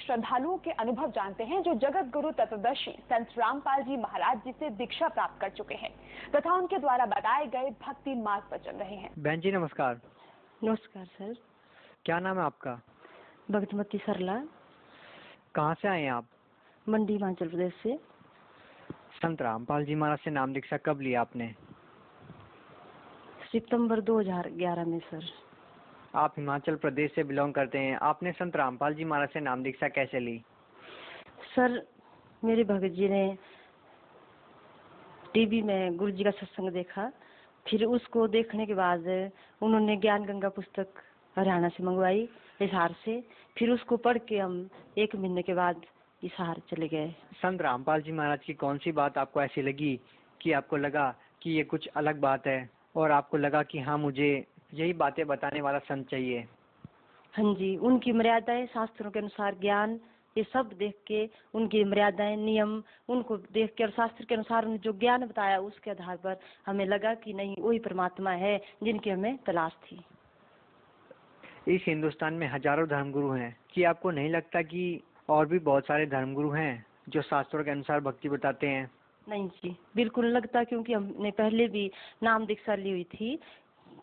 श्रद्धालुओं के अनुभव जानते हैं जो जगत गुरु तत्वदर्शी संत रामपाल जी महाराज जी से दीक्षा प्राप्त कर चुके हैं तथा उनके द्वारा बताए गए भक्ति मार्ग पर चल रहे हैं। बहन जी नमस्कार। नमस्कार सर। क्या नाम है आपका? भगतमती सरला। कहाँ से आए हैं आप? मंडी हिमाचल प्रदेश से। संत रामपाल जी महाराज से नाम दीक्षा कब लिया आपने? सितंबर 2011 में सर। आप हिमाचल प्रदेश से बिलोंग करते हैं, आपने संत रामपाल जी महाराज से नाम दीक्षा कैसे ली? सर मेरे भगत जी ने टीवी में गुरु जी का सत्संग देखा, फिर उसको देखने के बाद उन्होंने ज्ञान गंगा पुस्तक हरियाणा से मंगवाई हिसार से, फिर उसको पढ़ के हम 1 महीने के बाद हिसार चले गए। संत रामपाल जी महाराज की कौन सी बात आपको ऐसी लगी कि आपको लगा कि ये कुछ अलग बात है और आपको लगा कि हाँ मुझे यही बातें बताने वाला संत चाहिए? हाँ जी, उनकी मर्यादाएं, शास्त्रों के अनुसार ज्ञान, ये सब देख के उनकी मर्यादाएं, नियम, उनको देख के और शास्त्र के अनुसार उन्होंने जो ज्ञान बताया उसके आधार पर हमें लगा कि नहीं वही परमात्मा है जिनकी हमें तलाश थी। इस हिंदुस्तान में हजारों धर्मगुरु हैं, कि आपको नहीं लगता कि और भी बहुत सारे धर्मगुरु हैं जो शास्त्रों के अनुसार भक्ति बताते हैं? नहीं जी, बिल्कुल लगता, क्योंकि हमने पहले भी नाम दीक्षा ली हुई थी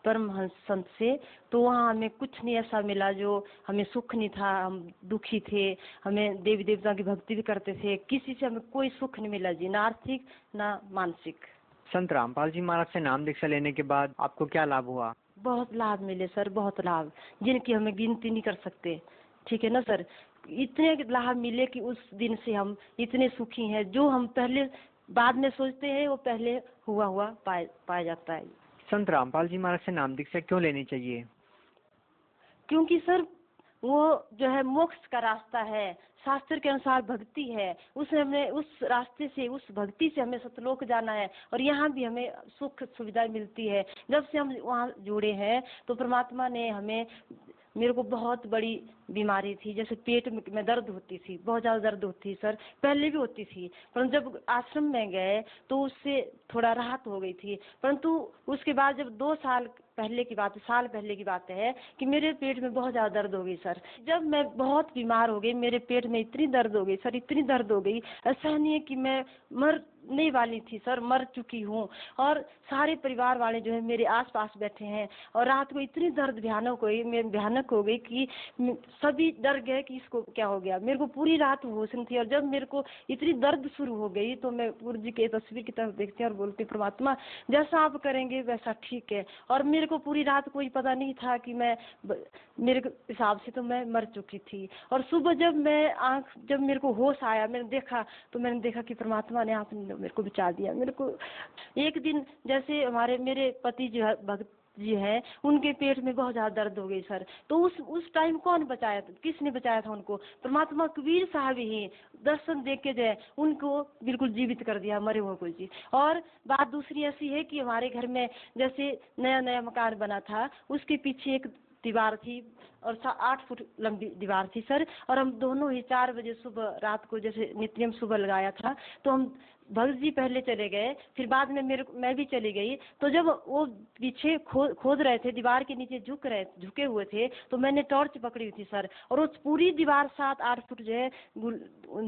परमहंस संत से, तो वहाँ हमें कुछ नहीं ऐसा मिला जो हमें सुख नहीं था। हम दुखी थे, हमें देवी देवता की भक्ति भी करते थे, किसी से हमें कोई सुख नहीं मिला जी, ना आर्थिक ना मानसिक। संत रामपाल जी महाराज से नाम दीक्षा लेने के बाद आपको क्या लाभ हुआ? बहुत लाभ मिले सर, बहुत लाभ, जिनकी हमें गिनती नहीं कर सकते। ठीक है ना सर, इतने लाभ मिले कि उस दिन से हम इतने सुखी हैं। जो हम पहले बाद में सोचते हैं वो पहले हुआ पाया जाता है। संत रामपाल जी महाराज से नाम दीक्षा क्यों लेनी चाहिए? क्योंकि सर वो जो है मोक्ष का रास्ता है, शास्त्र के अनुसार भक्ति है, उसमें हमें उस रास्ते से, उस भक्ति से हमें सतलोक जाना है और यहाँ भी हमें सुख सुविधाएं मिलती है। जब से हम वहाँ जुड़े हैं तो परमात्मा ने हमें, मेरे को बहुत बड़ी बीमारी थी, जैसे पेट में दर्द होती थी, बहुत ज़्यादा दर्द होती सर, पहले भी होती थी, परंतु जब आश्रम में गए तो उससे थोड़ा राहत हो गई थी। परंतु उसके बाद जब 2 साल पहले की बात है कि मेरे पेट में बहुत ज़्यादा दर्द हो गई सर। जब मैं बहुत बीमार हो गई, मेरे पेट में इतनी दर्द हो गई सर, इतनी दर्द हो गई, ऐसा नहीं है कि मैं मरने वाली थी सर, मर चुकी हूँ। और सारे परिवार वाले जो है मेरे आसपास बैठे हैं और रात को इतनी दर्द भयानक हो गई कि सभी डर गए कि इसको क्या हो गया। मेरे को पूरी रात होश नहीं थी और जब मेरे को इतनी दर्द शुरू हो गई तो मैं गुरु जी के तस्वीर की तरफ देखती और बोलती, परमात्मा जैसा आप करेंगे वैसा ठीक है। और मेरे को पूरी रात कोई पता नहीं था कि मेरे हिसाब से तो मैं मर चुकी थी। और सुबह जब मेरे को होश आया, मैंने देखा कि परमात्मा ने आपने मेरे को बचा दिया। मेरे को एक दिन जैसे मेरे पति जो है भक्त जी है, उनके पेट में बहुत ज्यादा दर्द हो गई सर, तो उस टाइम कौन बचाया था, किसने बचाया था उनको? परमात्मा कबीर साहब ही दर्शन देख के जो उनको बिल्कुल जीवित कर दिया, मरे हुए को जी। और बात दूसरी ऐसी है कि हमारे घर में जैसे नया मकान बना था, उसके पीछे एक दीवार थी और 8 फुट लंबी दीवार थी सर, और हम दोनों ही 4 बजे सुबह रात को जैसे नित्यम सुबह लगाया था, तो हम भगत जी पहले चले गए, फिर बाद में मैं भी चली गई। तो जब वो पीछे खोद रहे थे, दीवार के नीचे झुके हुए थे, तो मैंने टॉर्च पकड़ी हुई थी सर, और उस पूरी दीवार 7-8 फुट जो है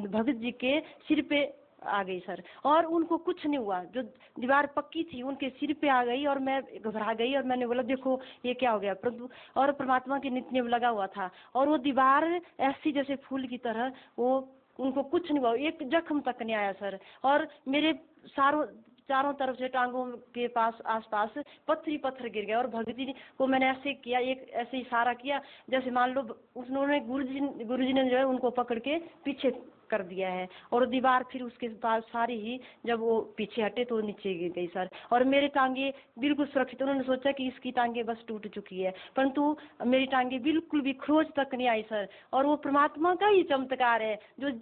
भगत जी के सिर पे आ गई सर, और उनको कुछ नहीं हुआ। जो दीवार पक्की थी उनके सिर पे आ गई और मैं घबरा गई और मैंने बोला देखो ये क्या हो गया, परंतु और परमात्मा के नित्य नियम लगा हुआ था और वो दीवार ऐसी जैसे फूल की तरह, वो उनको कुछ नहीं हुआ, एक जख्म तक नहीं आया सर। और मेरे चारों तरफ से टांगों के आसपास पत्थर गिर गए। और भगत जी को मैंने ऐसे इशारा किया जैसे मान लो उन्होंने गुरु जी ने जो है उनको पकड़ के पीछे कर दिया है, और दीवार फिर उसके बाद सारी ही जब वो पीछे हटे तो नीचे गिर गई सर। और मेरी टांगे बिल्कुल सुरक्षित, उन्होंने सोचा कि इसकी टांगे बस टूट चुकी है, परंतु मेरी टांगे बिल्कुल भी खरोच तक नहीं आई सर। और वो परमात्मा का ही चमत्कार है जो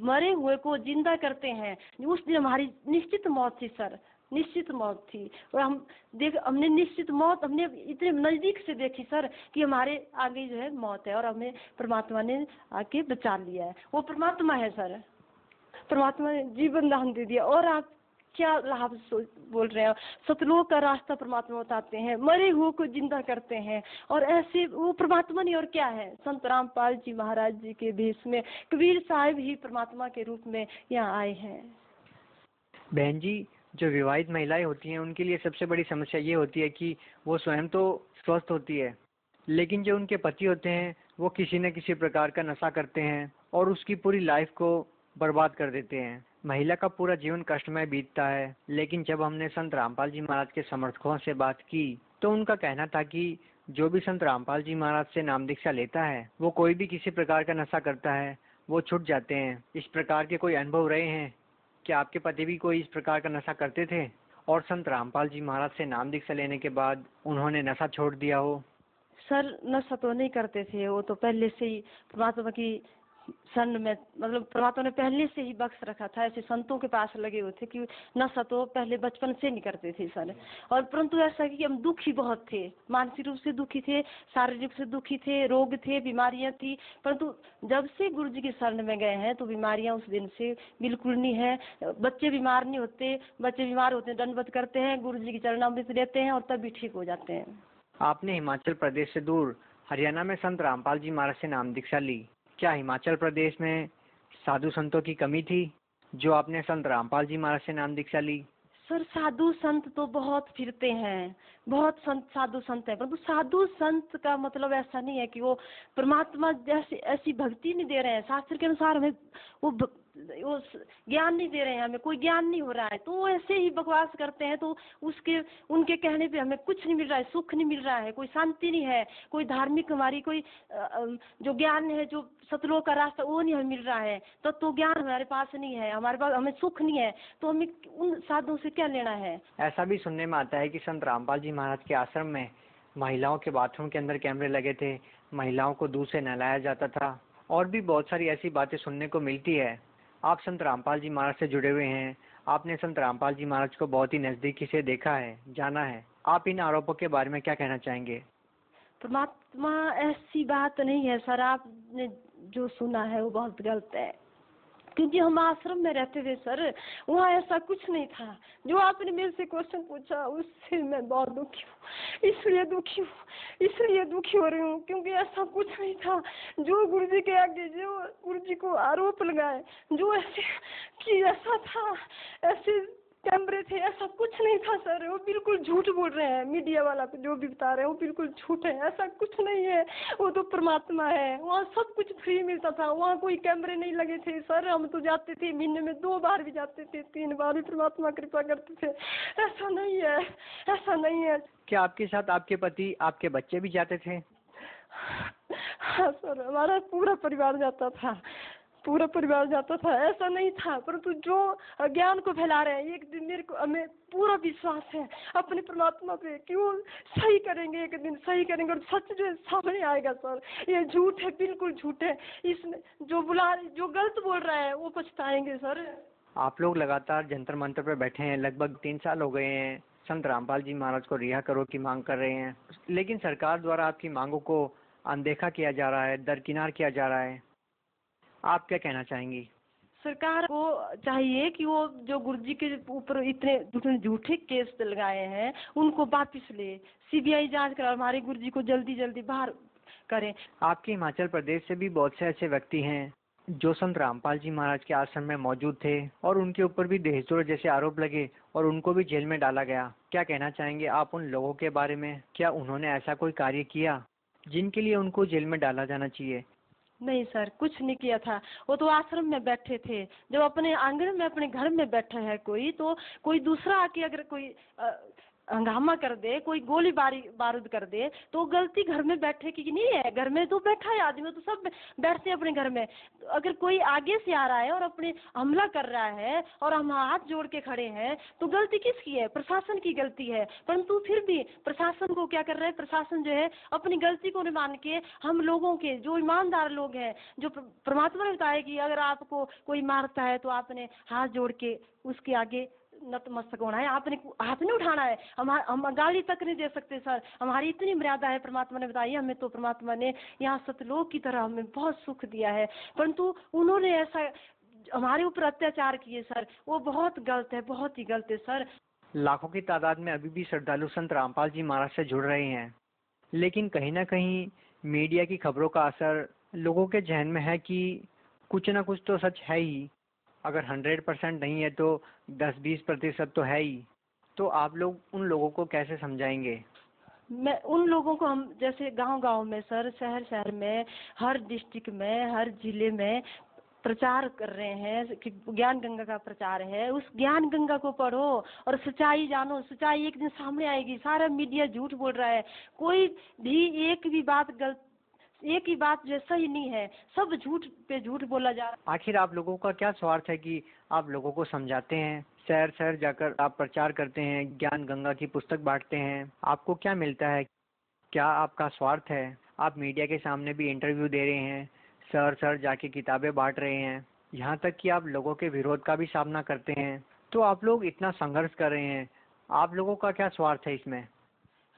मरे हुए को जिंदा करते हैं। उस दिन हमारी निश्चित मौत थी सर, निश्चित मौत थी, और हमने निश्चित मौत हमने इतने नजदीक से देखी सर कि हमारे आगे जो है मौत है, और हमें परमात्मा ने आके बचा लिया है। वो परमात्मा है सर, परमात्मा ने जीवन दान दे दिया। और आप क्या लाभ बोल रहे हैं। सतलोक का रास्ता परमात्मा बताते हैं, मरे हुए को जिंदा करते हैं, और ऐसे वो परमात्मा नहीं और क्या है। संत रामपाल जी महाराज जी के भेष में कबीर साहिब ही परमात्मा के रूप में यहाँ आए हैं। बहन जी, जो विवाहित महिलाएं होती हैं उनके लिए सबसे बड़ी समस्या ये होती है कि वो स्वयं तो स्वस्थ होती है, लेकिन जो उनके पति होते हैं वो किसी न किसी प्रकार का नशा करते हैं और उसकी पूरी लाइफ को बर्बाद कर देते हैं। महिला का पूरा जीवन कष्टमय बीतता है। लेकिन जब हमने संत रामपाल जी महाराज के समर्थकों से बात की तो उनका कहना था कि जो भी संत रामपाल जी महाराज से नाम दीक्षा लेता है वो कोई भी किसी प्रकार का नशा करता है वो छूट जाते हैं। इस प्रकार के कोई अनुभव रहे हैं? क्या आपके पति भी कोई इस प्रकार का नशा करते थे और संत रामपाल जी महाराज से नाम दीक्षा लेने के बाद उन्होंने नशा छोड़ दिया हो? सर नशा तो नहीं करते थे, वो तो पहले से ही परमात्मा की शरण में, मतलब परमात्मा ने पहले से ही बख्श रखा था। ऐसे संतों के पास लगे हुए थे कि नशा तो पहले बचपन से नहीं करते थे सर। और परंतु ऐसा कि हम दुखी बहुत थे, मानसिक रूप से दुखी थे, शारीरिक रूप से दुखी थे, रोग थे, बीमारियां थी। परंतु जब से गुरु जी की शरण में गए हैं तो बीमारियां उस दिन से बिल्कुल नहीं है। बच्चे बीमार नहीं होते, बच्चे बीमार होते हैं दंडवत करते हैं, गुरु जी की चरणामृत लेते हैं और तब भी ठीक हो जाते हैं। आपने हिमाचल प्रदेश से दूर हरियाणा में संत रामपाल जी महाराज से नाम दीक्षा ली। क्या हिमाचल प्रदेश में साधु संतों की कमी थी जो आपने संत रामपाल जी महाराज से नाम दीक्षा ली? सर साधु संत तो बहुत फिरते हैं, बहुत संत साधु संत है, परंतु साधु संत का मतलब ऐसा नहीं है कि वो परमात्मा जैसी ऐसी भक्ति नहीं दे रहे हैं। शास्त्र के अनुसार हमें वो ज्ञान नहीं दे रहे हैं, हमें कोई ज्ञान नहीं हो रहा है, तो वो ऐसे ही बकवास करते हैं। तो उसके उनके कहने पे हमें कुछ नहीं मिल रहा है, सुख नहीं मिल रहा है, कोई शांति नहीं है, कोई धार्मिक हमारी कोई जो ज्ञान है, जो सतलोक का रास्ता वो नहीं हमें मिल रहा है, तो ज्ञान हमारे पास नहीं है, हमारे पास हमें सुख नहीं है, तो हमें उन साधुओं से क्या लेना है। ऐसा भी सुनने में आता है कि संत रामपाल जी महाराज के आश्रम में महिलाओं के बाथरूम के अंदर कैमरे लगे थे, महिलाओं को दूध से नहलाया जाता था, और भी बहुत सारी ऐसी बातें सुनने को मिलती है। आप संत रामपाल जी महाराज से जुड़े हुए हैं, आपने संत रामपाल जी महाराज को बहुत ही नजदीकी से देखा है, जाना है। आप इन आरोपों के बारे में क्या कहना चाहेंगे? परमात्मा ऐसी बात नहीं है सर, आपने जो सुना है वो बहुत गलत है, क्योंकि हम आश्रम में रहते थे सर, वहाँ ऐसा कुछ नहीं था। जो आपने मेरे से क्वेश्चन पूछा उससे मैं बहुत दुखी हूँ, इसलिए दुखी हो रही हूँ, क्योंकि ऐसा कुछ नहीं था। जो गुरु जी के आगे जो गुरु जी को आरोप लगाए, जो ऐसे कि ऐसा था, ऐसे कैमरे थे, ऐसा कुछ नहीं था सर। वो बिल्कुल झूठ बोल रहे हैं, मीडिया वाला जो भी बता रहे हैं वो बिल्कुल झूठ है, ऐसा कुछ नहीं है। वो तो परमात्मा है, वहाँ सब कुछ फ्री मिलता था, वहाँ कोई कैमरे नहीं लगे थे सर। हम तो जाते थे, महीने में 2 बार भी जाते थे, 3 बार भी परमात्मा कृपा करते थे। ऐसा नहीं है, ऐसा नहीं है। क्या आपके साथ आपके पति, आपके बच्चे भी जाते थे? हाँ सर, हमारा पूरा परिवार जाता था, पूरा परिवार जाता था, ऐसा नहीं था। परंतु जो ज्ञान को फैला रहे हैं, एक दिन मेरे को हमें पूरा विश्वास है अपने परमात्मा पे कि वो सही करेंगे, एक दिन सही करेंगे और सच जो है सामने आएगा सर। ये झूठ है, बिल्कुल झूठ है। इसमें जो गलत बोल रहा है वो पछताएंगे सर। आप लोग लगातार जंतर मंतर पर बैठे हैं, लगभग 3 साल हो गए हैं, संत रामपाल जी महाराज को रिहा करो की मांग कर रहे हैं, लेकिन सरकार द्वारा आपकी मांगों को अनदेखा किया जा रहा है, दरकिनार किया जा रहा है। आप क्या कहना चाहेंगी? सरकार को चाहिए कि वो जो गुरु जी के ऊपर इतने झूठे केस लगाए हैं उनको वापिस ले, सीबीआई जांच कर हमारे गुरु जी को जल्दी बाहर करें। आपके हिमाचल प्रदेश से भी बहुत से ऐसे व्यक्ति हैं जो संत रामपाल जी महाराज के आश्रम में मौजूद थे और उनके ऊपर भी दहेजद्रोह जैसे आरोप लगे और उनको भी जेल में डाला गया। क्या कहना चाहेंगे आप उन लोगों के बारे में? क्या उन्होंने ऐसा कोई कार्य किया जिनके लिए उनको जेल में डाला जाना चाहिए? नहीं सर, कुछ नहीं किया था। वो तो आश्रम में बैठे थे, जब अपने आंगन में अपने घर में बैठा है कोई, तो कोई दूसरा आके अगर कोई हंगामा कर दे, कोई गोली बारूद कर दे, तो गलती घर में बैठे की नहीं है। घर में तो बैठा है आदमी, तो सब बैठते हैं अपने घर में। तो अगर कोई आगे से आ रहा है और अपने हमला कर रहा है और हम हाथ जोड़ के खड़े हैं, तो गलती किसकी है? प्रशासन की गलती है। परंतु फिर भी प्रशासन को क्या कर रहा है, प्रशासन जो है अपनी गलती को नहीं मान के हम लोगों के जो ईमानदार लोग हैं, जो परमात्मा ने बताया कि अगर आपको कोई मारता है तो आपने हाथ जोड़ के उसके आगे नतमस्तक होना है, आपने हाथ नहीं उठाना है। हम गाली तक नहीं दे सकते सर, हमारी इतनी मर्यादा है, परमात्मा ने बताई हमें। तो परमात्मा ने यहाँ सतलोक की तरह हमें बहुत सुख दिया है, परंतु उन्होंने ऐसा हमारे ऊपर अत्याचार किए सर, वो बहुत गलत है, बहुत ही गलत है सर। लाखों की तादाद में अभी भी श्रद्धालु संत रामपाल जी महाराज से जुड़ रहे हैं, लेकिन कहीं ना कहीं मीडिया की खबरों का असर लोगों के जहन में है कि कुछ ना कुछ तो सच है ही। अगर 100% नहीं है तो 10-20% तो है ही। तो आप लोग उन लोगों को कैसे समझाएंगे? मैं उन लोगों को, हम जैसे गांव-गांव में सर, शहर-शहर में, हर डिस्ट्रिक्ट में, हर जिले में प्रचार कर रहे हैं कि ज्ञान गंगा का प्रचार है। उस ज्ञान गंगा को पढ़ो और सच्चाई जानो। सच्चाई एक दिन सामने आएगी। सारा मीडिया झूठ बोल रहा है, कोई भी एक भी बात गलत, एक ही बात जो सही नहीं है, सब झूठ पे झूठ बोला जा रहा है। आखिर आप लोगों का क्या स्वार्थ है कि आप लोगों को समझाते हैं, शहर शहर जाकर आप प्रचार करते हैं, ज्ञान गंगा की पुस्तक बांटते हैं, आपको क्या मिलता है? क्या आपका स्वार्थ है? आप मीडिया के सामने भी इंटरव्यू दे रहे हैं, शहर शहर जाके किताबें बांट रहे हैं, यहाँ तक कि आप लोगों के विरोध का भी सामना करते हैं। तो आप लोग इतना संघर्ष कर रहे हैं, आप लोगों का क्या स्वार्थ है इसमें?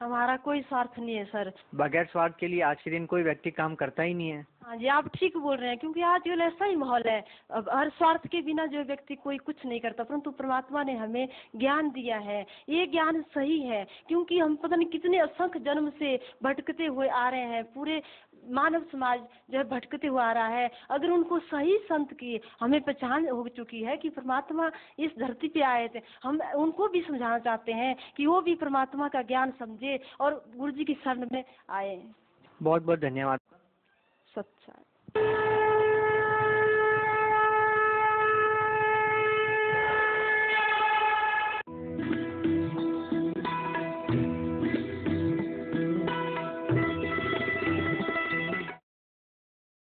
हमारा कोई स्वार्थ नहीं है सर। बगैर स्वार्थ के लिए आज के दिन कोई व्यक्ति काम करता ही नहीं है। हाँ जी, आप ठीक बोल रहे हैं, क्योंकि आजकल ऐसा ही माहौल है। अब हर स्वार्थ के बिना जो व्यक्ति कोई कुछ नहीं करता, परंतु परमात्मा ने हमें ज्ञान दिया है। ये ज्ञान सही है, क्योंकि हम पता नहीं कितने असंख्य जन्म से भटकते हुए आ रहे हैं। पूरे मानव समाज जो है भटकते हुए आ रहा है। अगर उनको सही संत की हमें पहचान हो चुकी है कि परमात्मा इस धरती पे आए थे, हम उनको भी समझाना चाहते हैं कि वो भी परमात्मा का ज्ञान समझे और गुरु जी की शरण में आए। बहुत बहुत धन्यवाद। सच्चा